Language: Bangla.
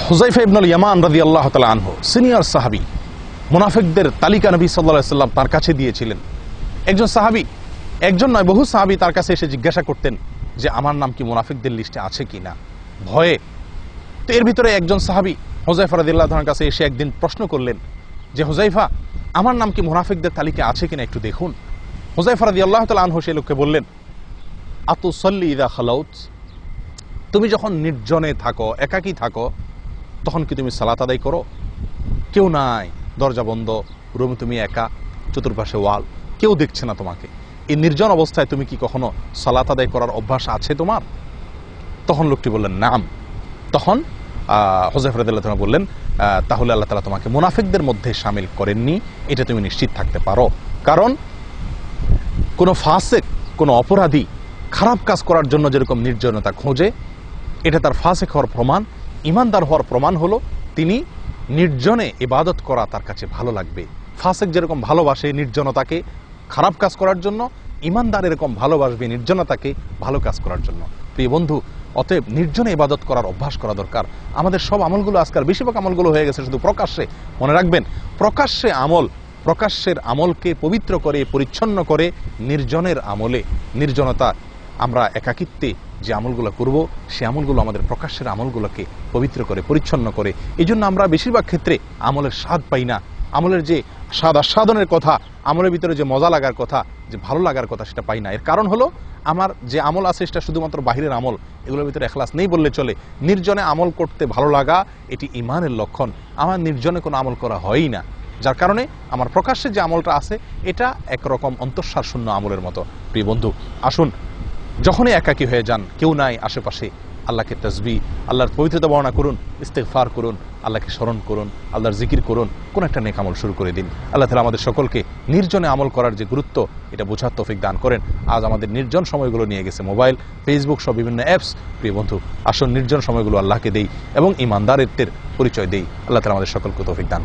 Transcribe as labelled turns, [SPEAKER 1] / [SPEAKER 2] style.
[SPEAKER 1] হুযায়ফা ইবনুল ইয়ামান রাদিয়াল্লাহু তাআলা আনহু সিনিয়র সাহাবী, মুনাফিকদের তালিকা নবী সাল্লাল্লাহু আলাইহি ওয়াসাল্লাম তার কাছে দিয়েছিলেন। একজন সাহাবী, একজন নয় বহু সাহাবী তার কাছে এসে জিজ্ঞাসা করতেন যে আমার নাম কি মুনাফিকদের লিস্টে আছে কিনা, ভয়ে। তো এর ভিতরে একজন সাহাবী হুযায়ফা রাদিয়াল্লাহু তাআলার কাছে এসে একদিন প্রশ্ন করলেন যে হুযায়ফা, আমার নাম কি মুনাফিকদের তালিকায় আছে কিনা একটু দেখুন। হুযায়ফা রাদিয়াল্লাহু তাআলা আনহু সেই লোককে বললেন, আতুসাল্লি ইযা খালাউত, তুমি যখন নির্জনে থাকো, একাকী থাকো, তখন কি তুমি সালাত আদায় করো? কেউ নাই, দরজা বন্ধ, রুমে তুমি একা, চতুর্পাশে ওয়াল, কেউ দেখছে না তোমাকে, এই নির্জন অবস্থায় তুমি কি কখনো সালাত আদায় করার অভ্যাস আছে তোমার? তখন লোকটি বললেন নাম। তখন হুযায়ফা রাদিয়াল্লাহু তাআলা বললেন, তাহলে আল্লাহ তাআলা তোমাকে মুনাফিকদের মধ্যে শামিল করেননি, এটা তুমি নিশ্চিত থাকতে পারো। কারণ কোনো ফাসিক, কোনো অপরাধী খারাপ কাজ করার জন্য যেরকম নির্জনতা খোঁজে, এটা তার ফাসিক হওয়ার প্রমাণ। ইমানদার হওয়ার প্রমাণ হলো তিনি নির্জনে ইবাদত করা তার কাছে ভালো লাগবে। ফাসিক যেরকম ভালোবাসে নির্জনতাকে খারাপ কাজ করার জন্য, ইমানদার এরকম ভালোবাসবে নির্জনতাকে ভালো কাজ করার জন্য। প্রিয় বন্ধু, অতএব নির্জনে ইবাদত করার অভ্যাস করা দরকার। আমাদের সব আমলগুলো আজকাল বেশিরভাগ আমলগুলো হয়ে গেছে শুধু প্রকাশ্যে। মনে রাখবেন, প্রকাশ্যে আমল, প্রকাশ্যের আমলকে পবিত্র করে পরিচ্ছন্ন করে নির্জনের আমলে, নির্জনতা আমরা একাকিত্বে যে আমলগুলো করব, সে আমলগুলো আমাদের প্রকাশ্যের আমলগুলোকে পবিত্র করে পরিচ্ছন্ন করে। এই জন্য আমরা বেশিরভাগ ক্ষেত্রে আমলের স্বাদ পাই না। আমলের যে স্বাদ আস্বাদনের কথা, আমলের ভিতরে যে মজা লাগার কথা, যে ভালো লাগার কথা, সেটা পাই না। এর কারণ হলো আমার যে আমল আছে সেটা শুধুমাত্র বাহিরের আমল, এগুলোর ভিতরে ইখলাস নেই বললে চলে। নির্জনে আমল করতে ভালো লাগা এটি ঈমানের লক্ষণ। আমার নির্জনে কোনো আমল করা হয়ই না, যার কারণে আমার প্রকাশ্যে যে আমলটা আছে এটা একরকম অন্তঃসার শূন্য আমলের মতো। প্রিয় বন্ধু, আসুন যখনই একাকী হয়ে যান, কেউ নাই আশেপাশে, আল্লাহকে তাসবিহ, আল্লাহর পবিত্রতা বর্ণনা করুন, ইস্তেগফার করুন, আল্লাহকে স্মরণ করুন, আল্লাহর জিকির করুন, কোন একটা নেক আমল শুরু করে দিন। আল্লাহ তাআলা আমাদের সকলকে নির্জনে আমল করার যে গুরুত্ব, এটা বোঝার তৌফিক দান করেন। আজ আমাদের নির্জন সময়গুলো নিয়ে গেছে মোবাইল, ফেসবুক সব বিভিন্ন অ্যাপস। প্রিয় বন্ধু, আসুন নির্জন সময়গুলো আল্লাহকে দেই এবং ঈমানদারত্বের পরিচয় দেই। আল্লাহ তাআলা আমাদের সকলকে তৌফিক দান